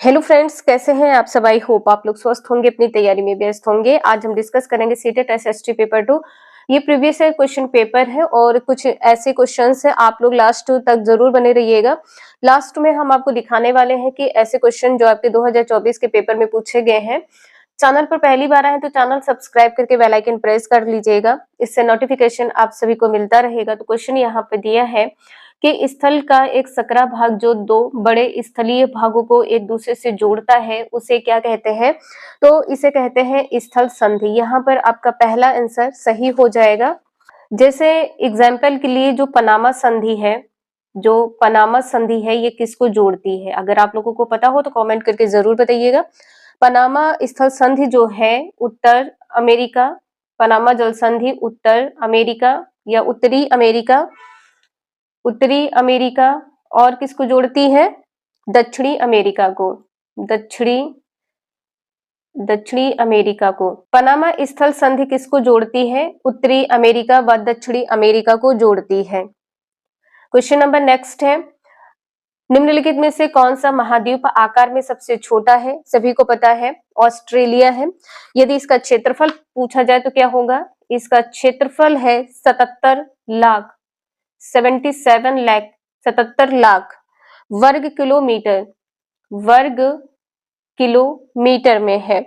Hello friends, कैसे हैं आप सब। आई होप आप लोग स्वस्थ होंगे, अपनी तैयारी में व्यस्त होंगे। आज हम डिस्कस करेंगे सीटेट एसएसटी पेपर 2। ये प्रीवियस ईयर क्वेश्चन पेपर है और कुछ ऐसे क्वेश्चंस हैं, आप लोग लास्ट तक जरूर बने रहिएगा। लास्ट में हम आपको दिखाने वाले हैं कि ऐसे क्वेश्चन जो आपके 2024 के पेपर में पूछे गए हैं। चैनल पर पहली बार आए तो चैनल सब्सक्राइब करके बेल आइकन प्रेस कर लीजिएगा, इससे नोटिफिकेशन आप सभी को मिलता रहेगा। तो क्वेश्चन यहाँ पे दिया है कि स्थल का एक सकरा भाग जो दो बड़े स्थलीय भागों को एक दूसरे से जोड़ता है उसे क्या कहते हैं। तो इसे कहते हैं स्थल संधि। यहाँ पर आपका पहला आंसर सही हो जाएगा। जैसे एग्जाम्पल के लिए जो पनामा संधि है, ये किसको जोड़ती है? अगर आप लोगों को पता हो तो कमेंट करके जरूर बताइएगा। पनामा स्थल संधि जो है उत्तर अमेरिका, पनामा जल संधि उत्तर अमेरिका या उत्तरी अमेरिका और किसको जोड़ती है? दक्षिणी अमेरिका को। दक्षिणी अमेरिका को पनामा स्थल संधि किसको जोड़ती है? उत्तरी अमेरिका व दक्षिणी अमेरिका को जोड़ती है। क्वेश्चन नंबर नेक्स्ट है, निम्नलिखित में से कौन सा महाद्वीप आकार में सबसे छोटा है? सभी को पता है ऑस्ट्रेलिया है। यदि इसका क्षेत्रफल पूछा जाए तो क्या होगा? इसका क्षेत्रफल है 77 लाख 77 लाख वर्ग किलोमीटर में है।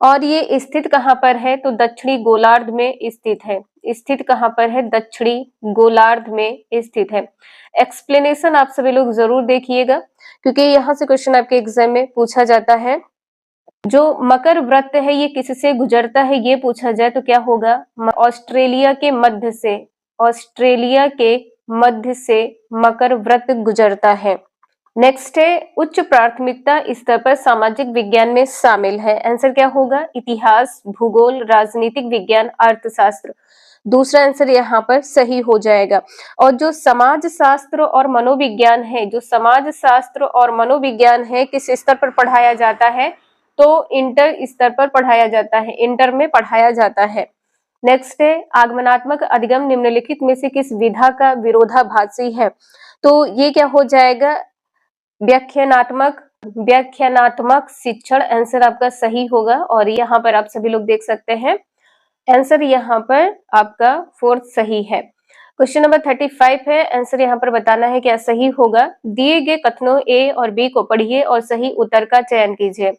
और ये स्थित कहाँ पर है? तो दक्षिणी गोलार्ध में स्थित है। स्थित कहाँ पर है? दक्षिणी गोलार्ध में स्थित है। एक्सप्लेनेशन आप सभी लोग जरूर देखिएगा क्योंकि यहाँ से क्वेश्चन आपके एग्जाम में पूछा जाता है। जो मकर वृत्त है ये किससे गुजरता है? ये पूछा जाए तो क्या होगा? ऑस्ट्रेलिया के मध्य से मकर वृत्त गुजरता है। नेक्स्ट है, उच्च प्राथमिकता स्तर पर सामाजिक विज्ञान में शामिल है। आंसर क्या होगा? इतिहास, भूगोल, राजनीतिक विज्ञान, अर्थशास्त्र। दूसरा आंसर यहाँ पर सही हो जाएगा। और जो समाज शास्त्र और मनोविज्ञान है किस स्तर पर पढ़ाया जाता है? तो इंटर स्तर पर पढ़ाया जाता है, इंटर में पढ़ाया जाता है। नेक्स्ट है, आगमनात्मक अधिगम निम्नलिखित में से किस विधा का विरोधाभासी है? तो ये क्या हो जाएगा? व्याख्यानात्मक शिक्षण आंसर आपका सही होगा। और यहाँ पर आप सभी लोग देख सकते हैं आंसर यहाँ पर आपका फोर्थ सही है। क्वेश्चन नंबर 35 है, आंसर यहाँ पर बताना है क्या सही होगा। दिए गए कथनों ए और बी को पढ़िए और सही उत्तर का चयन कीजिए।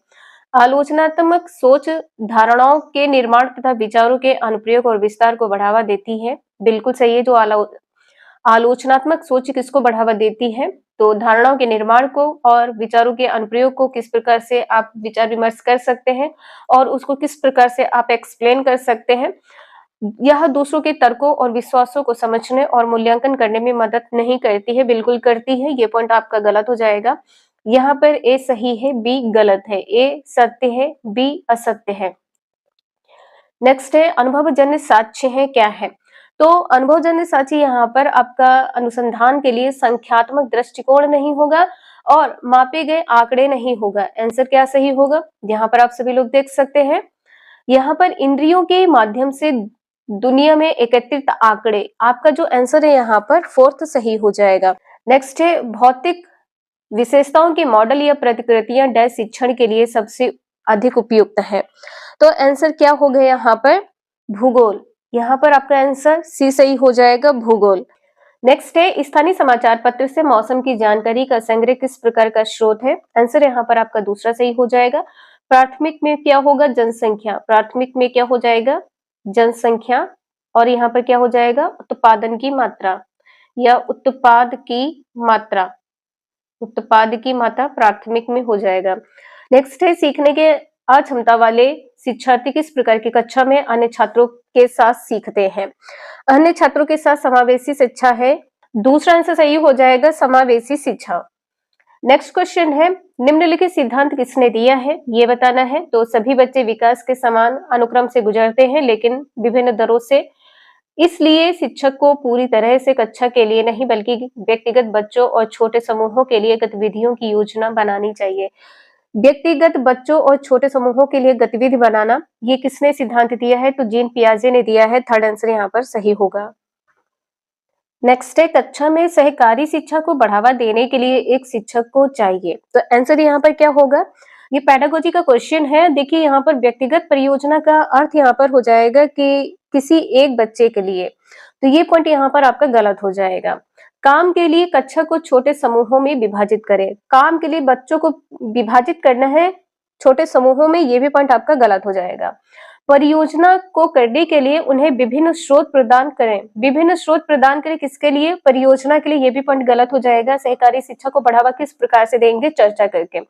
आलोचनात्मक सोच धारणाओं के निर्माण तथा विचारों के अनुप्रयोग और विस्तार को बढ़ावा देती है। बिल्कुल सही है। जो आलोचनात्मक सोच किसको बढ़ावा देती है? तो धारणाओं के निर्माण को और विचारों के अनुप्रयोग को किस प्रकार से आप विचार विमर्श कर सकते हैं और उसको किस प्रकार से आप एक्सप्लेन कर सकते हैं। यह दूसरों के तर्कों और विश्वासों को समझने और मूल्यांकन करने में मदद नहीं करती है। बिल्कुल करती है। ये पॉइंट आपका गलत हो जाएगा। यहाँ पर ए सही है, बी गलत है। ए सत्य है, बी असत्य है। नेक्स्ट है, अनुभवजन्य साक्ष्य है क्या है? तो अनुभवजन्य साक्ष्य यहाँ पर आपका अनुसंधान के लिए संख्यात्मक दृष्टिकोण नहीं होगा और मापे गए आंकड़े नहीं होगा। आंसर क्या सही होगा? यहाँ पर आप सभी लोग देख सकते हैं, यहाँ पर इंद्रियों के माध्यम से दुनिया में एकत्रित आंकड़े। आपका जो आंसर है यहाँ पर फोर्थ सही हो जाएगा। नेक्स्ट है, भौतिक विशेषताओं के मॉडल या प्रतिकृतियां डैश शिक्षण के लिए सबसे अधिक उपयुक्त है। तो आंसर क्या हो गया यहाँ पर? भूगोल। यहाँ पर आपका आंसर सी सही हो जाएगा, भूगोल। नेक्स्ट है, स्थानीय समाचार पत्र से मौसम की जानकारी का संग्रह किस प्रकार का स्रोत है? आंसर यहाँ पर आपका दूसरा सही हो जाएगा। प्राथमिक में क्या होगा? जनसंख्या। प्राथमिक में क्या हो जाएगा? जनसंख्या। और यहाँ पर क्या हो जाएगा? उत्पादन की मात्रा या उत्पाद की मात्रा प्राथमिक में हो जाएगा। नेक्स्ट है, सीखने के अक्षमता वाले शिक्षार्थी किस प्रकार की कक्षा में अन्य छात्रों के साथ सीखते हैं? अन्य छात्रों के साथ समावेशी शिक्षा है। दूसरा आंसर सही हो जाएगा, समावेशी शिक्षा। नेक्स्ट क्वेश्चन है, निम्नलिखित सिद्धांत किसने दिया है? ये बताना है। तो सभी बच्चे विकास के समान अनुक्रम से गुजरते हैं लेकिन विभिन्न दरों से, इसलिए शिक्षक को पूरी तरह से कक्षा के लिए नहीं बल्कि व्यक्तिगत बच्चों और छोटे समूहों के लिए गतिविधियों की योजना बनानी चाहिए। व्यक्तिगत बच्चों और छोटे समूहों के लिए गतिविधि बनाना, ये किसने सिद्धांत दिया है? तो जीन पियाजे ने दिया है। थर्ड आंसर यहाँ पर सही होगा। नेक्स्ट है, कक्षा में सहकारी शिक्षा को बढ़ावा देने के लिए एक शिक्षक को चाहिए। तो आंसर यहाँ पर क्या होगा, ये पेडागोजी का क्वेश्चन है। देखिए यहाँ पर व्यक्तिगत परियोजना का अर्थ यहाँ पर हो जाएगा कि किसी एक बच्चे के लिए, तो ये पॉइंट यहाँ पर आपका गलत हो जाएगा। काम के लिए कक्षा को छोटे समूहों में विभाजित करें, काम के लिए बच्चों को विभाजित करना है छोटे समूहों में, ये भी पॉइंट आपका गलत हो जाएगा। परियोजना को करने के लिए उन्हें विभिन्न स्रोत प्रदान करें, विभिन्न स्रोत प्रदान करें किसके लिए, परियोजना के लिए, ये भी पॉइंट गलत हो जाएगा। सहकारी शिक्षा को बढ़ावा किस प्रकार से देंगे, चर्चा करके।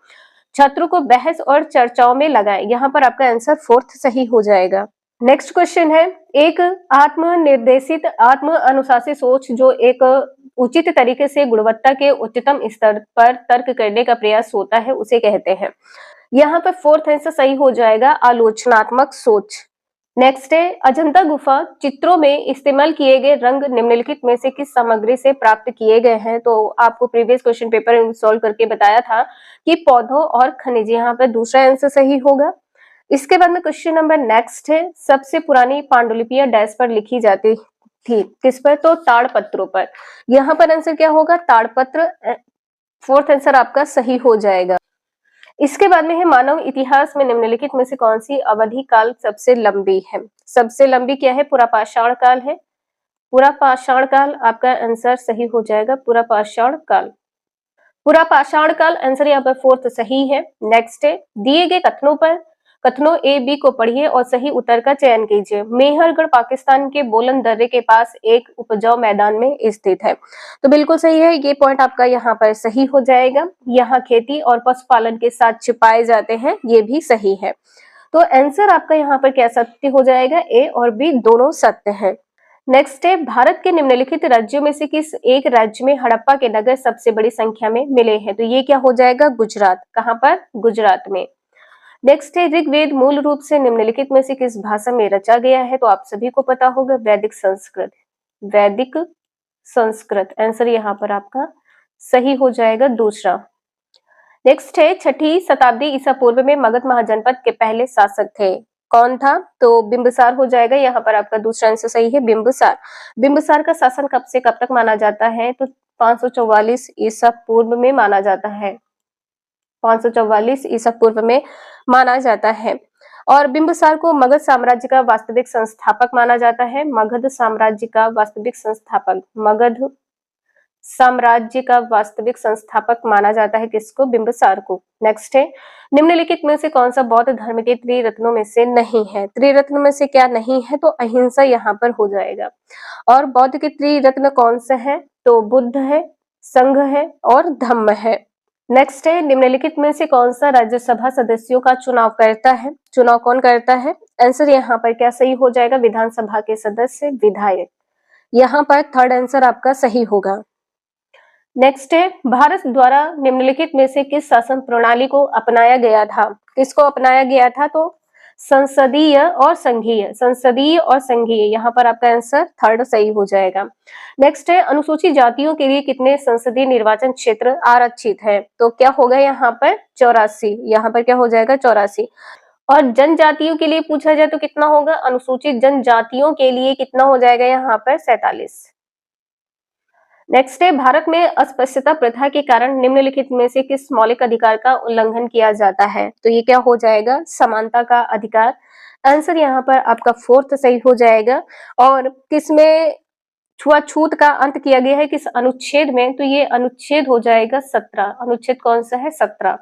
छात्रों को बहस और चर्चाओं में लगाएं, यहाँ पर आपका आंसर फोर्थ सही हो जाएगा। नेक्स्ट क्वेश्चन है, एक आत्मनिर्देशित आत्म अनुशासित सोच जो एक उचित तरीके से गुणवत्ता के उच्चतम स्तर पर तर्क करने का प्रयास होता है उसे कहते हैं। यहाँ पर फोर्थ आंसर सही हो जाएगा, आलोचनात्मक सोच। नेक्स्ट है, अजंता गुफा चित्रों में इस्तेमाल किए गए रंग निम्नलिखित में से किस सामग्री से प्राप्त किए गए हैं। तो आपको प्रीवियस क्वेश्चन पेपर में सॉल्व करके बताया था कि पौधों और खनिज, यहाँ पर दूसरा आंसर सही होगा। इसके बाद में क्वेश्चन नंबर नेक्स्ट है, सबसे पुरानी पांडुलिपियां डैश पर लिखी जाती थी, किस पर, तो ताड़पत्रों पर। यहाँ पर आंसर क्या होगा, ताड़पत्र। फोर्थ आंसर आपका सही हो जाएगा। इसके बाद में है, मानव इतिहास में निम्नलिखित में से कौन सी अवधि काल सबसे लंबी है। सबसे लंबी क्या है, पुरापाषाण काल है। पुरापाषाण काल आपका आंसर सही हो जाएगा, पुरापाषाण काल। पुरापाषाण काल आंसर यहाँ पर फोर्थ सही है। नेक्स्ट है, दिए गए कथनों ए बी को पढ़िए और सही उत्तर का चयन कीजिए। मेहरगढ़ पाकिस्तान के बोलन दर्रे के पास एक उपजाऊ मैदान में स्थित है, तो बिल्कुल सही है, ये पॉइंट आपका यहाँ पर सही हो जाएगा। यहाँ खेती और पशुपालन के साथ छिपाए जाते हैं, ये भी सही है। तो आंसर आपका यहाँ पर क्या सत्य हो जाएगा, ए और बी दोनों सत्य है। नेक्स्ट है, भारत के निम्नलिखित राज्यों में से किस एक राज्य में हड़प्पा के नगर सबसे बड़ी संख्या में मिले हैं। तो ये क्या हो जाएगा, गुजरात। कहां पर, गुजरात में। नेक्स्ट है, ऋग्वेद मूल रूप से निम्नलिखित में से किस भाषा में रचा गया है। तो आप सभी को पता होगा, वैदिक संस्कृत। वैदिक संस्कृत आंसर यहाँ पर आपका सही हो जाएगा, दूसरा। नेक्स्ट है, 6ठी शताब्दी ईसा पूर्व में मगध महाजनपद के पहले शासक थे, कौन था। तो बिंबिसार हो जाएगा, यहाँ पर आपका दूसरा आंसर सही है, बिंबिसार। बिंबिसार का शासन कब से कब तक माना जाता है। तो 544 ईसा पूर्व में माना जाता है, 544 ईसा पूर्व में माना जाता है। और बिंबिसार को मगध साम्राज्य का वास्तविक संस्थापक माना जाता है। मगध साम्राज्य का वास्तविक संस्थापक, मगध साम्राज्य का वास्तविक संस्थापक माना जाता है किसको, बिंबिसार को। नेक्स्ट है, निम्नलिखित में से कौन सा बौद्ध धर्म के त्रिरत्नों में से नहीं है। त्रिरत्न में से क्या नहीं है, तो अहिंसा यहाँ पर हो जाएगा। और बौद्ध के त्रिरत्न कौन से हैं, तो बुद्ध है, संघ है और धम्म है। नेक्स्ट है, निम्नलिखित में से कौन सा राज्यसभा सदस्यों का चुनाव करता है। चुनाव कौन करता है, आंसर यहाँ पर क्या सही हो जाएगा, विधानसभा के सदस्य, विधायक। यहाँ पर थर्ड आंसर आपका सही होगा। नेक्स्ट है, भारत द्वारा निम्नलिखित में से किस शासन प्रणाली को अपनाया गया था। किसको अपनाया गया था, तो संसदीय और संघीय, संसदीय और संघीय, यहाँ पर आपका आंसर थर्ड सही हो जाएगा। नेक्स्ट है, अनुसूचित जातियों के लिए कितने संसदीय निर्वाचन क्षेत्र आरक्षित है। तो क्या होगा यहाँ पर 84, यहाँ पर क्या हो जाएगा 84। और जनजातियों के लिए पूछा जाए तो कितना होगा, अनुसूचित जनजातियों के लिए कितना हो जाएगा यहाँ पर 47। नेक्स्ट है, भारत में अस्पृश्यता प्रथा के कारण निम्नलिखित में से किस मौलिक अधिकार का उल्लंघन किया जाता है। तो ये क्या हो जाएगा, समानता का अधिकार। आंसर यहाँ पर आपका फोर्थ सही हो जाएगा। और किसमें छुआछूत का अंत किया गया है, किस अनुच्छेद में, तो ये अनुच्छेद हो जाएगा 17। अनुच्छेद कौन सा है, 17।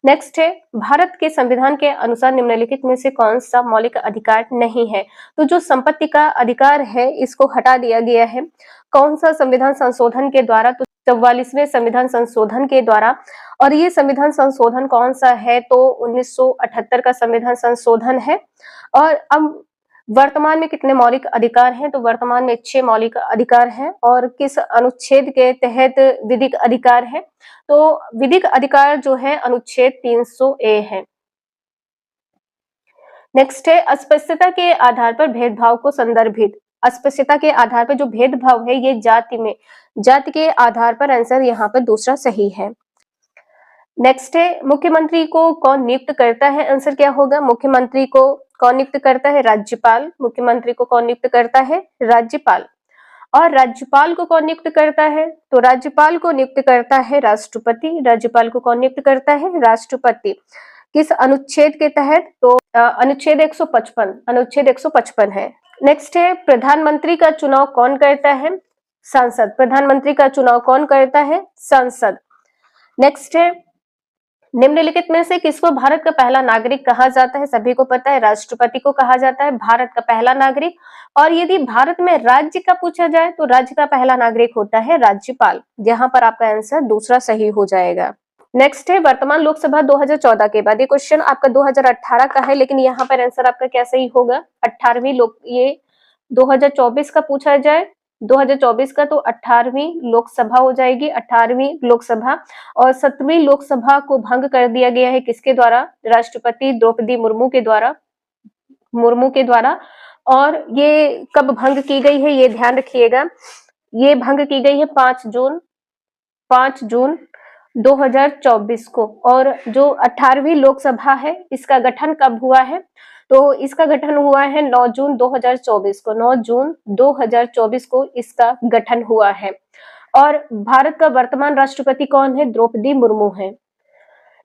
नेक्स्ट है, भारत के संविधान के अनुसार निम्नलिखित में से कौन सा मौलिक अधिकार नहीं है। तो जो संपत्ति का अधिकार है इसको हटा दिया गया है। कौन सा संविधान संशोधन के द्वारा, तो 44वें संविधान संशोधन के द्वारा। और ये संविधान संशोधन कौन सा है, तो 1978 का संविधान संशोधन है। और अब वर्तमान में कितने मौलिक अधिकार हैं, तो वर्तमान में 6 मौलिक अधिकार हैं। और किस अनुच्छेद के तहत विधिक अधिकार है, तो विधिक अधिकार जो है अनुच्छेद 300A है। नेक्स्ट है, अस्पृश्यता के आधार पर भेदभाव को संदर्भित। अस्पृश्यता के आधार पर जो भेदभाव है ये जाति के आधार पर, आंसर यहाँ पर दूसरा सही है। नेक्स्ट है, मुख्यमंत्री को कौन नियुक्त करता है। आंसर क्या होगा, मुख्यमंत्री को कौन नियुक्त करता है, राज्यपाल। मुख्यमंत्री को कौन नियुक्त करता है, राज्यपाल। और राज्यपाल को कौन नियुक्त करता है? तो राज्यपाल को नियुक्त करता है राष्ट्रपति। राज्यपाल को कौन नियुक्त करता है? राष्ट्रपति। किस अनुच्छेद के तहत? तो अनुच्छेद 155, अनुच्छेद 155 है। नेक्स्ट है प्रधानमंत्री का चुनाव कौन करता है? संसद। प्रधानमंत्री का चुनाव कौन करता है? संसद। नेक्स्ट है निम्नलिखित में से किसको भारत का पहला नागरिक कहा जाता है? सभी को पता है, राष्ट्रपति को कहा जाता है भारत का पहला नागरिक। और यदि भारत में राज्य का पूछा जाए तो राज्य का पहला नागरिक होता है राज्यपाल। यहाँ पर आपका आंसर दूसरा सही हो जाएगा। नेक्स्ट है वर्तमान लोकसभा 2014 के बाद। ये क्वेश्चन आपका 2018 का है, लेकिन यहाँ पर आंसर आपका क्या सही होगा? 18वीं लोक, ये 2024 का पूछा जाए 2024 का तो 18वीं लोकसभा हो जाएगी, 18वीं लोकसभा। और 7वीं लोकसभा को भंग कर दिया गया है किसके द्वारा? राष्ट्रपति द्रौपदी मुर्मू के द्वारा। और ये कब भंग की गई है, ये ध्यान रखिएगा। ये भंग की गई है 5 जून 2024 को। और जो 18वीं लोकसभा है इसका गठन कब हुआ है? तो इसका गठन हुआ है 9 जून 2024 को। 9 जून 2024 को इसका गठन हुआ है। और भारत का वर्तमान राष्ट्रपति कौन है? द्रौपदी मुर्मू है।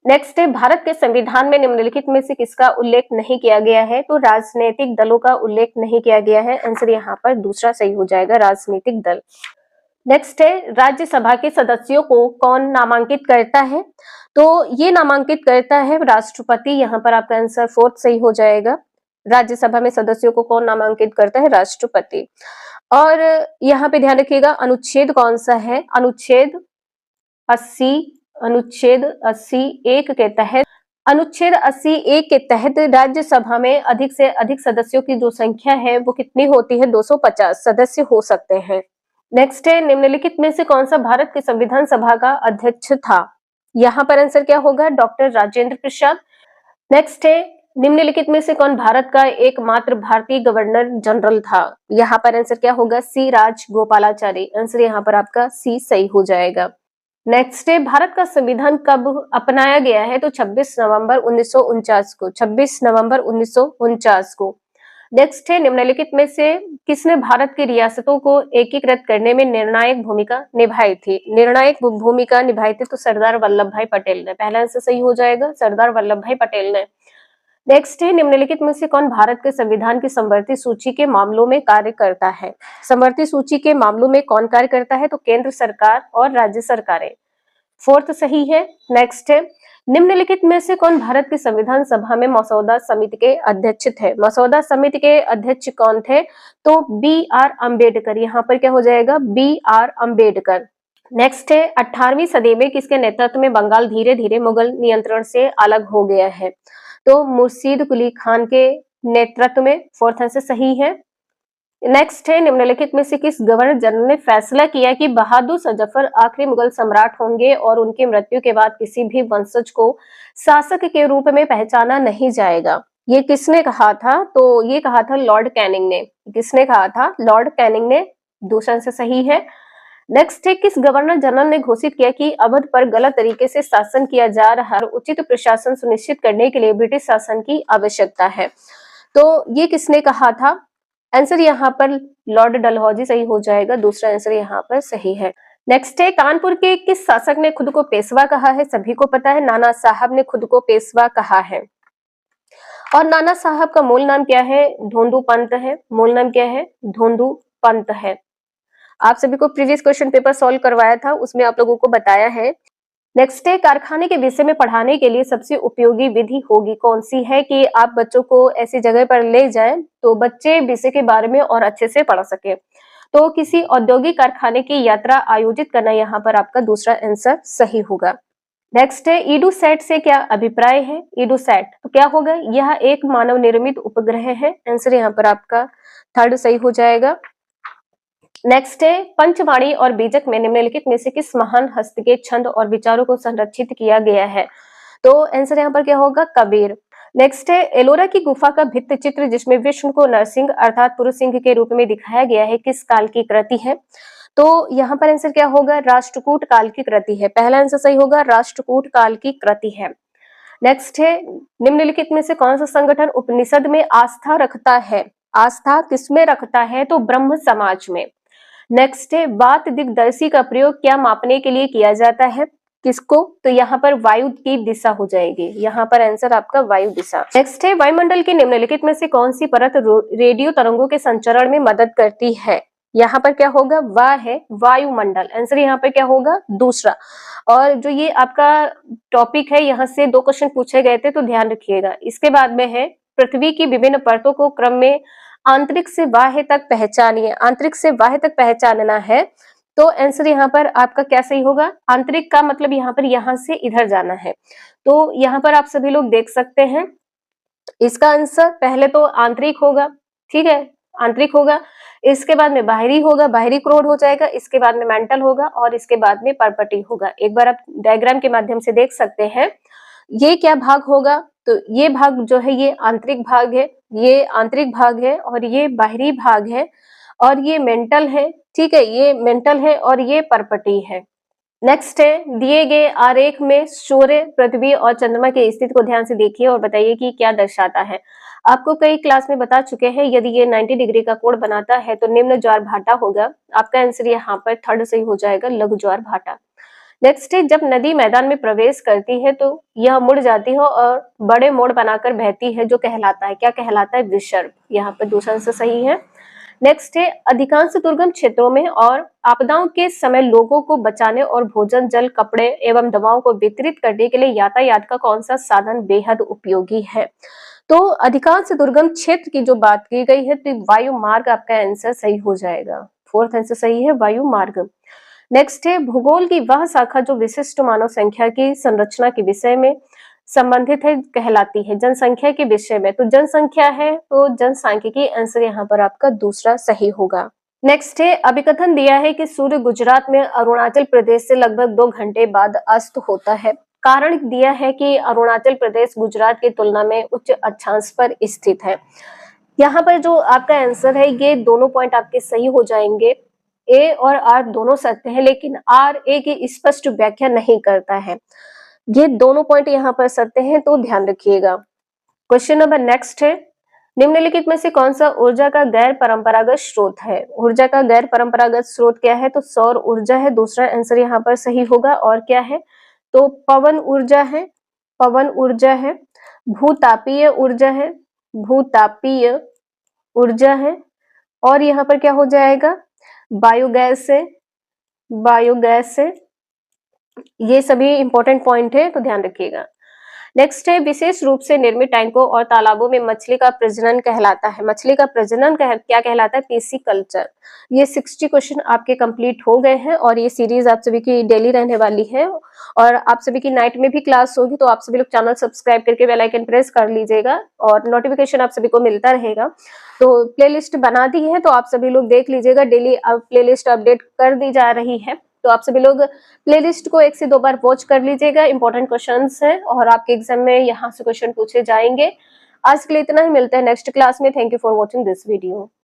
नेक्स्ट है भारत के संविधान में निम्नलिखित में से किसका उल्लेख नहीं किया गया है? तो राजनीतिक दलों का उल्लेख नहीं किया गया है। आंसर यहाँ पर दूसरा सही हो जाएगा, राजनीतिक दल। नेक्स्ट है राज्यसभा के सदस्यों को कौन नामांकित करता है? तो ये नामांकित करता है राष्ट्रपति। यहाँ पर आपका आंसर फोर्थ सही हो जाएगा। राज्यसभा में सदस्यों को कौन नामांकित करता है? राष्ट्रपति। और यहाँ पे ध्यान रखिएगा अनुच्छेद कौन सा है? अनुच्छेद 80(1) के तहत, अनुच्छेद 80(1) के तहत राज्यसभा में अधिक से अधिक सदस्यों की जो संख्या है वो कितनी होती है? 250 सदस्य हो सकते हैं। नेक्स्ट है निम्नलिखित में से कौन सा भारत के संविधान सभा का अध्यक्ष था? यहाँ पर आंसर क्या होगा? डॉक्टर राजेंद्र प्रसाद। नेक्स्ट है निम्नलिखित में से कौन भारत का एकमात्र भारतीय गवर्नर जनरल था? यहाँ पर आंसर क्या होगा? सी राजगोपालाचारी। आंसर यहाँ पर आपका सी सही हो जाएगा। नेक्स्ट है भारत का संविधान कब अपनाया गया है? तो 26 नवंबर 1949 को। 26 नवंबर 1949 को। नेक्स्ट है निम्नलिखित में से किसने भारत की रियासतों को एकीकृत करने में निर्णायक भूमिका निभाई थी? निर्णायक भूमिका निभाई थी तो सरदार वल्लभ भाई पटेल ने। पहला आंसर सही हो जाएगा, सरदार वल्लभ भाई पटेल ने। नेक्स्ट है निम्नलिखित में से कौन भारत के संविधान की समवर्ती सूची के मामलों में कार्य करता है? समवर्ती सूची के मामलों में कौन कार्य करता है? तो केंद्र सरकार और राज्य सरकारें। फोर्थ सही है। नेक्स्ट है निम्नलिखित में से कौन भारत की संविधान सभा में मसौदा समिति के अध्यक्ष थे? मसौदा समिति के अध्यक्ष कौन थे? तो B.R. अम्बेडकर। यहाँ पर क्या हो जाएगा? B.R. अम्बेडकर। नेक्स्ट है 18वीं सदी में किसके नेतृत्व में बंगाल धीरे धीरे मुगल नियंत्रण से अलग हो गया है? तो मुर्शीद कुली खान के नेतृत्व में। फोर्थ आंसर सही है। नेक्स्ट है निम्नलिखित में से किस गवर्नर जनरल ने फैसला किया कि बहादुर शाह जफर आखिरी मुगल सम्राट होंगे और उनकी मृत्यु के बाद किसी भी वंशज को शासक के रूप में पहचाना नहीं जाएगा? ये किसने कहा था? तो ये कहा था लॉर्ड कैनिंग ने। किसने कहा था? लॉर्ड कैनिंग ने। दूसरा आंसर सही है। नेक्स्ट है किस गवर्नर जनरल ने घोषित किया कि अवध पर गलत तरीके से शासन किया जा रहा है, उचित प्रशासन सुनिश्चित करने के लिए ब्रिटिश शासन की आवश्यकता है? तो ये किसने कहा था? आंसर यहाँ पर लॉर्ड डलहौजी सही हो जाएगा। दूसरा आंसर यहाँ पर सही है। नेक्स्ट है कानपुर के किस शासक ने खुद को पेशवा कहा है? सभी को पता है, नाना साहब ने खुद को पेशवा कहा है। और नाना साहब का मूल नाम क्या है? धोंदू पंत है। मूल नाम क्या है? धोंदू पंत है। आप सभी को प्रीवियस क्वेश्चन पेपर सॉल्व करवाया था, उसमें आप लोगों को बताया है। नेक्स्ट है कारखाने के विषय में पढ़ाने के लिए सबसे उपयोगी विधि होगी कौन सी है? कि आप बच्चों को ऐसी जगह पर ले जाएं तो बच्चे विषय के बारे में और अच्छे से पढ़ सके। तो किसी औद्योगिक कारखाने की यात्रा आयोजित करना यहाँ पर आपका दूसरा आंसर सही होगा। नेक्स्ट है ईडूसैट से क्या अभिप्राय है? ईडूसैट तो क्या होगा? यह एक मानव निर्मित उपग्रह है। आंसर यहाँ पर आपका थर्ड सही हो जाएगा। नेक्स्ट है पंचवाणी और बीजक में निम्नलिखित में से किस महान हस्त के छंद और विचारों को संरक्षित किया गया है? तो आंसर यहाँ पर क्या होगा? कबीर। नेक्स्ट है एलोरा की गुफा का भित्ति चित्र जिसमें विष्णु को नरसिंह अर्थात पुरुष सिंह के रूप में दिखाया गया है, किस काल की कृति है? तो यहाँ पर आंसर क्या होगा? राष्ट्रकूट काल की कृति है। पहला आंसर सही होगा, राष्ट्रकूट काल की कृति है। नेक्स्ट है निम्नलिखित में से कौन सा संगठन उपनिषद में आस्था रखता है? आस्था किसमें रखता है? तो ब्रह्म समाज में। नेक्स्ट है वात दिग्दर्शी का प्रयोग क्या मापने के लिए किया जाता है? किसको? तो यहाँ पर वायु की दिशा हो जाएगी, यहाँ पर आंसर आपका वायु दिशा। नेक्स्ट है वायुमंडल की निम्नलिखित में से कौन सी परत रेडियो तरंगों के संचरण में मदद करती है? यहाँ पर क्या होगा? वह है वायुमंडल। आंसर यहाँ पर क्या होगा? दूसरा। और जो ये आपका टॉपिक है, यहाँ से 2 क्वेश्चन पूछे गए थे, तो ध्यान रखिएगा। इसके बाद में है पृथ्वी की विभिन्न परतों को क्रम में आंतरिक से बाह्य तक पहचानिए। आंतरिक से बाह्य तक पहचानना है, तो आंसर यहाँ पर आपका क्या सही होगा? आंतरिक का मतलब यहाँ पर यहाँ से इधर जाना है। तो यहाँ पर आप सभी लोग देख सकते हैं, इसका आंसर पहले तो आंतरिक होगा, ठीक है, आंतरिक होगा, इसके बाद में बाहरी होगा, बाहरी क्रोड हो जाएगा, इसके बाद में मेंटल होगा और इसके बाद में परपटी होगा। एक बार आप डायग्राम के माध्यम से देख सकते हैं, ये क्या भाग होगा? तो ये भाग जो है ये आंतरिक भाग है, ये आंतरिक भाग है और ये बाहरी भाग है और ये मेंटल है, ठीक है, ये मेंटल है और ये परपटी है। नेक्स्ट है दिए गए आरेख में सूर्य, पृथ्वी और चंद्रमा की स्थिति को ध्यान से देखिए और बताइए कि क्या दर्शाता है। आपको कई क्लास में बता चुके हैं, यदि ये 90 डिग्री का कोण बनाता है तो निम्न ज्वार भाटा होगा। आपका आंसर यहाँ पर थर्ड सही हो जाएगा, लघु ज्वार भाटा। नेक्स्ट है जब नदी मैदान में प्रवेश करती है तो यह मुड़ जाती है और बड़े मोड़ बनाकर बहती है, जो कहलाता है, क्या कहलाता है? विसर्ग। यहाँ पर दूसरा आंसर सही है। नेक्स्ट है अधिकांश दुर्गम क्षेत्रों में और आपदाओं के समय लोगों को बचाने और भोजन, जल, कपड़े एवं दवाओं को वितरित करने के लिए यातायात का कौन सा साधन बेहद उपयोगी है? तो अधिकांश दुर्गम क्षेत्र की जो बात की गई है, तो वायु मार्ग आपका आंसर सही हो जाएगा। फोर्थ आंसर सही है, वायु मार्ग। नेक्स्ट है भूगोल की वह शाखा जो विशिष्ट मानव संख्या की संरचना के विषय में संबंधित है, कहलाती है जनसंख्या के विषय में। तो जनसंख्या है तो जनसांख्यिकी, आंसर यहाँ पर आपका दूसरा सही होगा। नेक्स्ट है अभिकथन दिया है कि सूर्य गुजरात में अरुणाचल प्रदेश से लगभग 2 घंटे बाद अस्त होता है। कारण दिया है कि अरुणाचल प्रदेश गुजरात की तुलना में उच्च अक्षांश पर स्थित है। यहाँ पर जो आपका आंसर है, ये दोनों पॉइंट आपके सही हो जाएंगे। ए और आर दोनों सत्य है, लेकिन आर ए की स्पष्ट व्याख्या नहीं करता है। ये दोनों पॉइंट यहाँ पर सत्य हैं, तो ध्यान रखिएगा। क्वेश्चन नंबर नेक्स्ट है निम्नलिखित में से कौन सा ऊर्जा का गैर परंपरागत स्रोत है? ऊर्जा का गैर परंपरागत स्रोत क्या है? तो सौर ऊर्जा है, दूसरा आंसर यहाँ पर सही होगा। और क्या है? तो पवन ऊर्जा है, पवन ऊर्जा है, भूतापीय ऊर्जा है, भूतापीय ऊर्जा है, और यहाँ पर क्या हो जाएगा? बायोगैस है, बायोगैस है। ये सभी इंपॉर्टेंट पॉइंट है, तो ध्यान रखिएगा। नेक्स्ट है विशेष रूप से निर्मित टैंकों और तालाबों में मछली का प्रजनन कहलाता है। मछली का प्रजनन क्या कहलाता है? PC culture. ये 60 क्वेश्चन आपके कंप्लीट हो गए हैं और ये सीरीज आप सभी की डेली रहने वाली है और आप सभी की नाइट में भी क्लास होगी, तो आप सभी लोग चैनल सब्सक्राइब करके बेल आइकन प्रेस कर लीजिएगा और नोटिफिकेशन आप सभी को मिलता रहेगा। तो प्लेलिस्ट बना दी है, तो आप सभी लोग देख लीजिएगा, डेली प्लेलिस्ट अपडेट कर दी जा रही है, तो आप सभी लोग प्लेलिस्ट को 1 से 2 बार वॉच कर लीजिएगा। इंपॉर्टेंट क्वेश्चंस हैं और आपके एग्जाम में यहाँ से क्वेश्चन पूछे जाएंगे। आज के लिए इतना ही, मिलते हैं नेक्स्ट क्लास में। Thank you for watching this video.